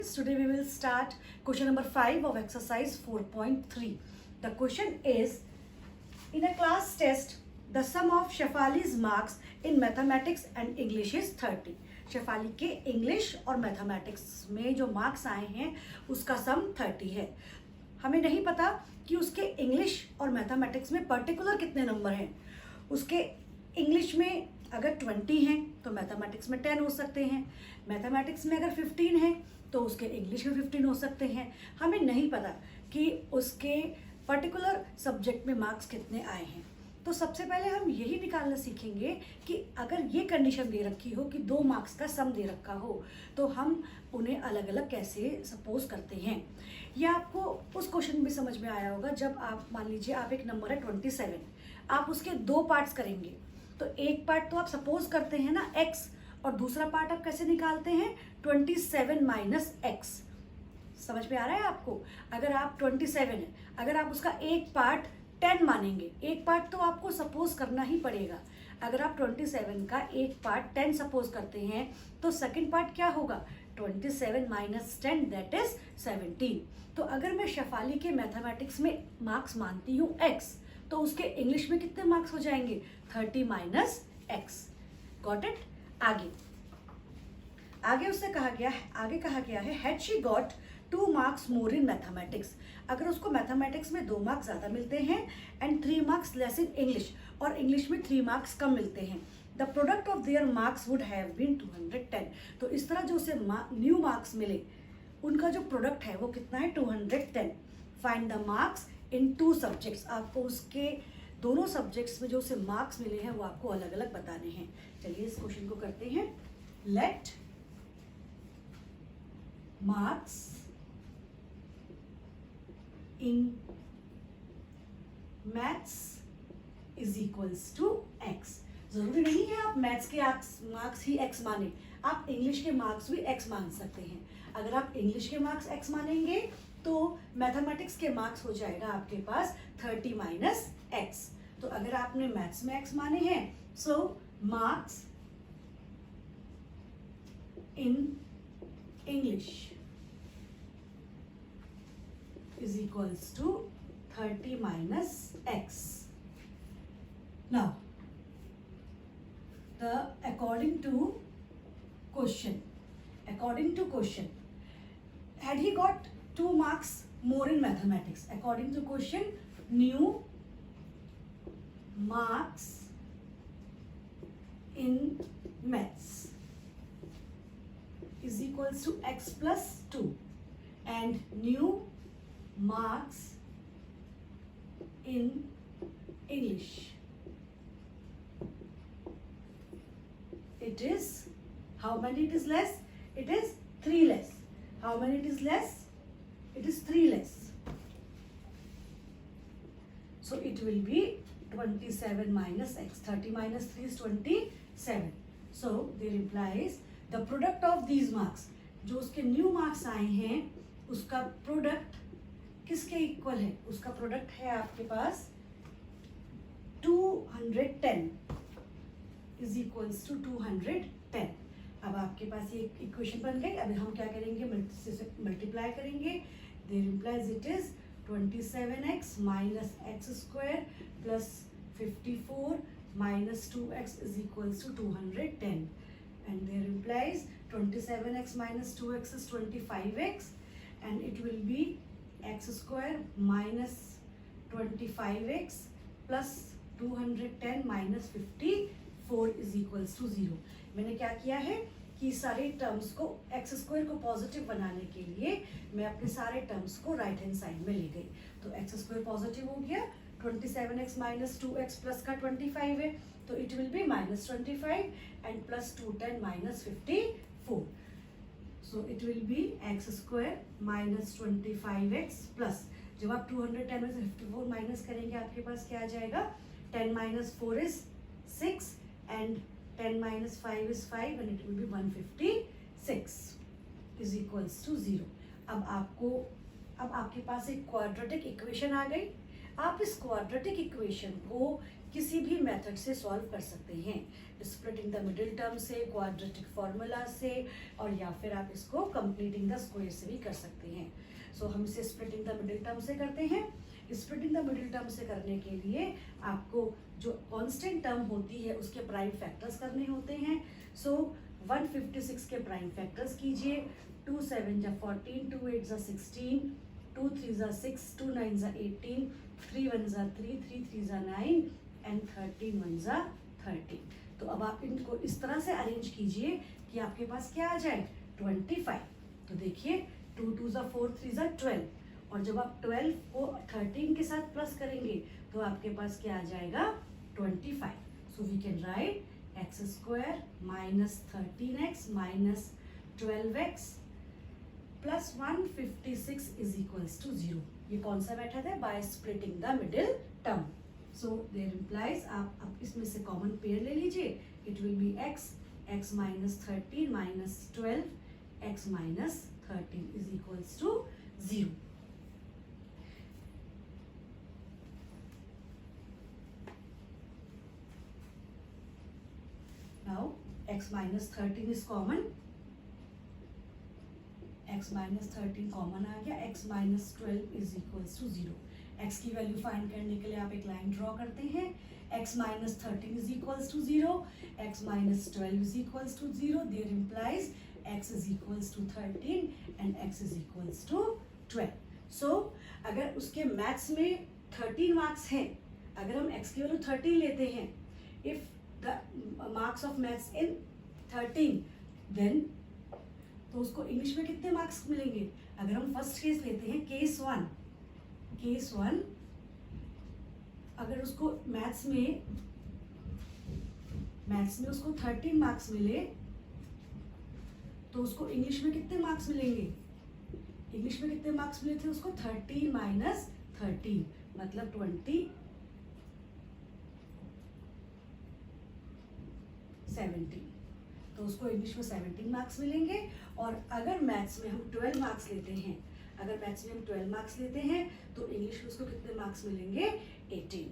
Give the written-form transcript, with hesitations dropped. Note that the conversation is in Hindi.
Today we will start question number 5 of exercise 4.3. The question is, in a class test, the sum of Shefali's marks in mathematics and English is 30. Shefali के इंग्लिश और मैथमेटिक्स में जो मार्क्स आए हैं उसका सम 30 है. हमें नहीं पता कि उसके इंग्लिश और मैथमेटिक्स में पर्टिकुलर कितने नंबर हैं. उसके इंग्लिश में अगर 20 हैं तो मैथमेटिक्स में 10 हो सकते हैं. मैथमेटिक्स में अगर 15 है तो उसके इंग्लिश में 15 हो सकते हैं. हमें नहीं पता कि उसके पर्टिकुलर सब्जेक्ट में मार्क्स कितने आए हैं. तो सबसे पहले हम यही निकालना सीखेंगे कि अगर ये कंडीशन दे रखी हो कि 2 मार्क्स का सम दे रखा हो तो हम उन्हें अलग अलग कैसे सपोज करते हैं. ये आपको उस क्वेश्चन में समझ में आया होगा जब आप मान लीजिए आप एक नंबर है 27, आप उसके 2 पार्ट्स करेंगे. तो एक पार्ट तो आप सपोज करते हैं ना x, और दूसरा पार्ट आप कैसे निकालते हैं 27 माइनस x. समझ में आ रहा है आपको. अगर आप 27 है, अगर आप उसका एक पार्ट 10 मानेंगे, एक पार्ट तो आपको सपोज करना ही पड़ेगा. अगर आप 27 का एक पार्ट 10 सपोज करते हैं तो सेकंड पार्ट क्या होगा 27 माइनस 10 दैट इज 17. तो अगर मैं शेफाली के मैथमेटिक्स में मार्क्स मानती हूँ x, तो उसके इंग्लिश में कितने मार्क्स हो जाएंगे 30 माइनस x. Got it. आगे उससे कहा गया है had she got 2 marks more in mathematics. अगर उसको मैथमेटिक्स में 2 मार्क्स ज़्यादा मिलते हैं and 3 marks less in English, और इंग्लिश में 3 मार्क्स कम मिलते हैं, the product of their marks would have been 210. तो इस तरह जो उसे न्यू मार्क्स मिले उनका जो प्रोडक्ट है वो कितना है 210. Find the marks in 2 subjects. आपको उसके दोनों सब्जेक्ट्स में जो उसे मार्क्स मिले हैं वो आपको अलग अलग बताने हैं. चलिए इस क्वेश्चन को करते हैं. Let marks in maths is equals to x. जरूरी नहीं है आप मैथ्स के मार्क्स ही x माने, आप इंग्लिश के मार्क्स भी x मान सकते हैं. अगर आप इंग्लिश के मार्क्स x मानेंगे तो मैथमेटिक्स के मार्क्स हो जाएगा आपके पास 30 माइनस x. तो अगर आपने मैथ्स में x माने हैं so marks in English is equals to 30 minus x. Now, according to question, had he got 2 marks more in mathematics? According to question, new marks in maths is equals to x plus 2, and new marks in English, it is how many it is less? It is 3 less. How many it is less? It is 3 less. So it will be 27 minus x. 30 minus 3 is 27. So there implies the product of these marks. जो उसके न्यू मार्क्स आए हैं उसका प्रोडक्ट किसके इक्वल है? उसका प्रोडक्ट है आपके पास 210 इज इक्वल्स टू 210. अब आपके पास ये इक्वेशन बन गई. अभी हम क्या करेंगे मल्टीप्लाई करेंगे. There implies it is 27x minus x square plus 54 minus 2x is equals to 210. And there implies 27x minus 2x is 25x, and it will be x square minus 25x plus 210 minus 54 is equals to 0. मैंने क्या किया है कि सारे टर्म्स को x स्क्वायर को पॉजिटिव बनाने के लिए मैं अपने सारे टर्म्स को राइट हैंड साइड में ले गई. तो x स्क्वायर पॉजिटिव हो गया, 27x माइनस 2x प्लस का 25 है तो it will B minus 25 and plus 210 minus 54. So it will be x square minus 25x plus, जब आप 210 में से 54 माइनस करेंगे आपके पास क्या आ जाएगा 10 minus 4 is 6 and 10 minus 5 is 5 and it will be 156 is equals to 0. अब आपके पास एक क्वाड्रेटिक इक्वेशन आ गई. आप इस क्वाड्रेटिक इक्वेशन को किसी भी मेथड से सॉल्व कर सकते हैं, स्प्लिटिंग द मिडिल टर्म से, क्वाड्रेटिक फार्मूला से, और या फिर आप इसको कंप्लीटिंग द स्क्वायर से भी कर सकते हैं। सो हम इसे स्प्लिटिंग द मिडिल टर्म से करते हैं। स्प्लिटिंग द मिडिल टर्म से करने के लिए आपको जो कांस्टेंट टर्म होती है उसके प्राइम फैक्टर्स करने होते हैं। सो 156 के प्राइम फैक्टर्स कीजिए। 2 7 जा 14, 2 8 जा 16, 2 3 जा 6, 2 9 जा 18, 3 1 जा 3, 3 3 जा 9 एंड 13 1 जा 13। तो अब आप इनको इस तरह से अरेंज कीजिए कि आपके पास क्या आ जाए, 25। तो देखिए 2 2 जा 4, 3 जा 12, और जब आप 12 को 13 के साथ प्लस करेंगे तो आपके पास क्या आ जाएगा, 25। So we can write x square minus 13x minus 12x plus 156 is equals to 0। ये कौन सा मेथड है, by splitting the middle term. So there implies आप इसमें से कॉमन पेयर ले लीजिए, it will be x minus 13 minus 12 x minus 13 is equals to 0। Now x minus 13 is common, x minus 13 common आ गया, x minus 12 is equals to 0। x की वैल्यू फाइंड करने के लिए आप एक लाइन ड्रॉ करते हैं। x minus 13 is equals to 0, x minus 12 is equals to 0, there implies x is equals to 13 and x is equals to 12। So अगर उसके मैथ्स में 13 मार्क्स हैं, अगर हम x की वैल्यू 13 लेते हैं, if the marks of maths in 13, then तो उसको इंग्लिश में कितने मार्क्स मिलेंगे। अगर हम फर्स्ट केस लेते हैं, केस वन, अगर उसको मैथ्स में उसको 13 मार्क्स मिले तो उसको इंग्लिश में कितने मार्क्स मिलेंगे, इंग्लिश में कितने मार्क्स मिले थे उसको, 13 माइनस 13 मतलब 17। तो उसको इंग्लिश में 17 मार्क्स मिलेंगे। और अगर मैथ्स में हम 12 मार्क्स लेते हैं, तो इंग्लिश में उसको कितने मार्क्स मिलेंगे, 18।